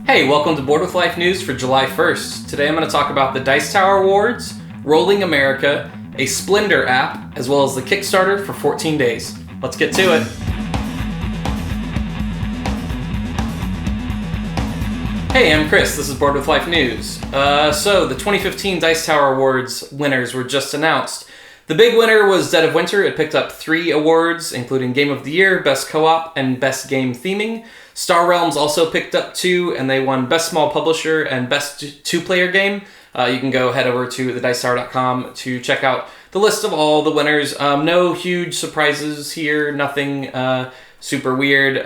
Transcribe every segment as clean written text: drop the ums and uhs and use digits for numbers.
Hey, welcome to Board with Life News for July 1st. Today I'm going to talk about the Dice Tower Awards, Rolling America, a Splinter app, as well as the Kickstarter for 14 days. Let's get to it. Hey, I'm Chris. This is Board with Life News. So the 2015 Dice Tower Awards winners were just announced. The big winner was Dead of Winter. It picked up 3 awards, including Game of the Year, Best Co-op, and Best Game Theming. Star Realms also picked up 2, and they won Best Small Publisher and Best 2-Player Game. You can go head over to thedicetower.com to check out the list of all the winners. No huge surprises here, nothing super weird.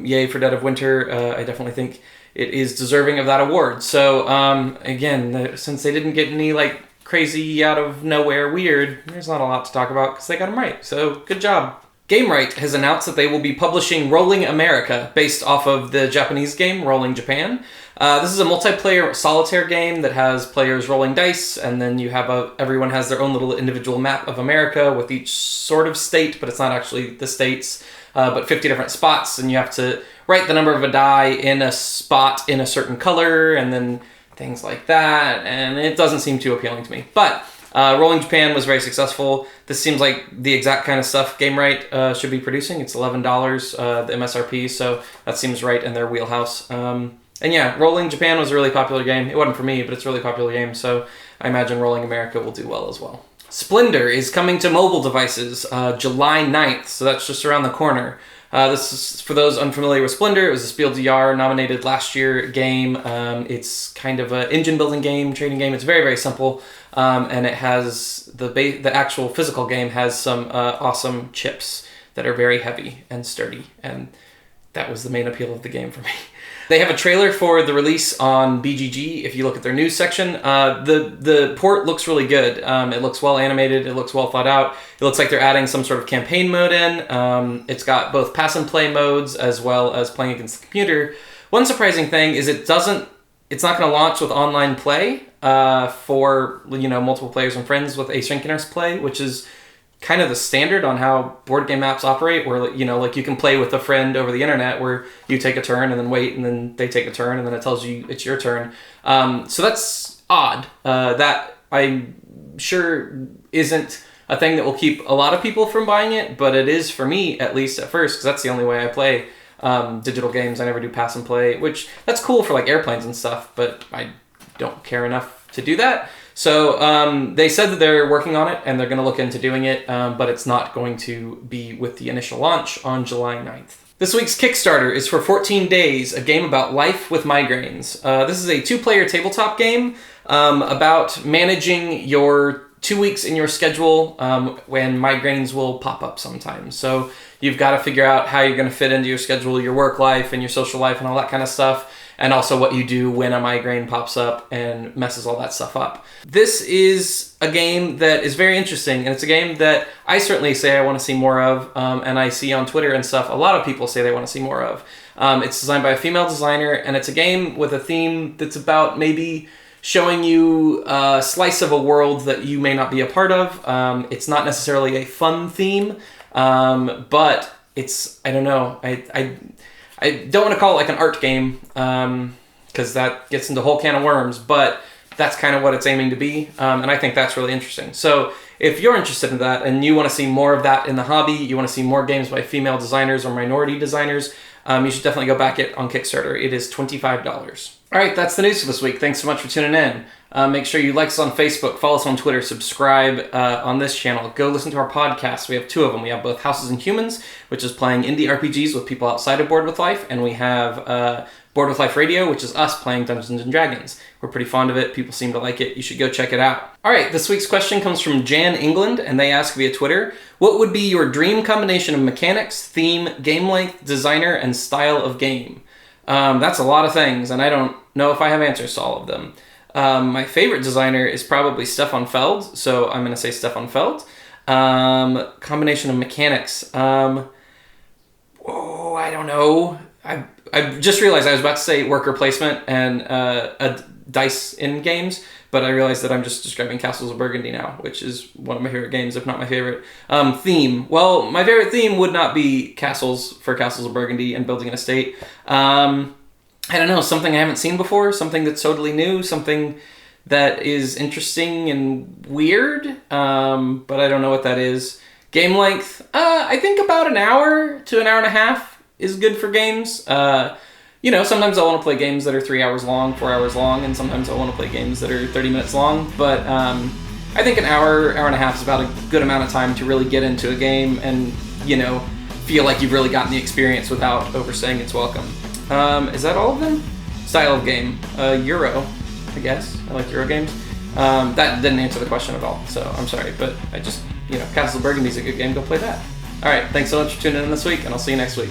Yay for Dead of Winter. I definitely think it is deserving of that award. So, again, since they didn't get any, crazy out of nowhere weird, there's not a lot to talk about because they got them right. So, good job. Gamewright has announced that they will be publishing Rolling America, based off of the Japanese game Rolling Japan. This is a multiplayer solitaire game that has players rolling dice, and then you have everyone has their own little individual map of America with each sort of state, but it's not actually the states, but 50 different spots, and you have to write the number of a die in a spot in a certain color, and then things like that, and it doesn't seem too appealing to me. But Rolling Japan was very successful. This seems like the exact kind of stuff Gamewright should be producing. It's $11, the MSRP, so that seems right in their wheelhouse. And yeah, Rolling Japan was a really popular game. It wasn't for me, but it's a really popular game, so I imagine Rolling America will do well as well. Splinter is coming to mobile devices July 9th, so that's just around the corner. This is, for those unfamiliar with Splinter, it was a Spiel des Jahres nominated last year game. It's kind of an engine building game, trading game. It's very, very simple. And it has the actual physical game has some awesome chips that are very heavy and sturdy. And that was the main appeal of the game for me. They have a trailer for the release on BGG. If you look at their news section, the port looks really good. It looks well animated. It looks well thought out. It looks like they're adding some sort of campaign mode in. It's got both pass and play modes as well as playing against the computer. One surprising thing is it's not going to launch with online play for multiple players and friends with asynchronous play, which is kind of the standard on how board game apps operate, where you can play with a friend over the internet where you take a turn and then wait and then they take a turn and then it tells you it's your turn. So that's odd. That I'm sure isn't a thing that will keep a lot of people from buying it, but it is for me, at least at first, because that's the only way I play digital games. I never do pass and play, which that's cool for airplanes and stuff, but I don't care enough to do that. So they said that they're working on it and they're going to look into doing it, but it's not going to be with the initial launch on July 9th. This week's Kickstarter is for 14 Days, a game about life with migraines. This is a 2-player tabletop game about managing your 2 weeks in your schedule when migraines will pop up sometimes. So you've got to figure out how you're going to fit into your schedule, your work life and your social life and all that kind of stuff, and also what you do when a migraine pops up and messes all that stuff up. This is a game that is very interesting, and it's a game that I certainly say I want to see more of, and I see on Twitter and stuff, a lot of people say they want to see more of. It's designed by a female designer, and it's a game with a theme that's about maybe showing you a slice of a world that you may not be a part of. It's not necessarily a fun theme, but it's, I don't know, I don't want to call it an art game, because that gets into a whole can of worms, but that's kind of what it's aiming to be, and I think that's really interesting. So if you're interested in that and you want to see more of that in the hobby, you want to see more games by female designers or minority designers, you should definitely go back it on Kickstarter. It is $25. All right, that's the news for this week. Thanks so much for tuning in. Make sure you like us on Facebook, follow us on Twitter, subscribe on this channel. Go listen to our podcasts. We have 2 of them. We have both Houses and Humans, which is playing indie RPGs with people outside of Board with Life, and we have Board with Life Radio, which is us playing Dungeons & Dragons. We're pretty fond of it. People seem to like it. You should go check it out. All right, this week's question comes from Jan England, and they ask via Twitter, what would be your dream combination of mechanics, theme, game length, designer, and style of game? That's a lot of things, and I don't know if I have answers to all of them. My favorite designer is probably Stefan Feld, so I'm going to say Stefan Feld. Combination of mechanics. I don't know. I just realized I was about to say worker placement and a dice in games, but I realized that I'm just describing Castles of Burgundy now, which is one of my favorite games, if not my favorite. Theme. Well, my favorite theme would not be castles for Castles of Burgundy and building an estate. I don't know, something I haven't seen before, something that's totally new, something that is interesting and weird, but I don't know what that is. Game length, I think about an hour to an hour and a half is good for games. Sometimes I want to play games that are 3 hours long, 4 hours long, and sometimes I want to play games that are 30 minutes long, but I think an hour, hour and a half is about a good amount of time to really get into a game and, feel like you've really gotten the experience without overstaying its welcome. Is that all of them? Style of game. Euro, I guess. I like Euro games. That didn't answer the question at all, so I'm sorry, but I just, Castle Burgundy's a good game. Go play that. All right, thanks so much for tuning in this week, and I'll see you next week.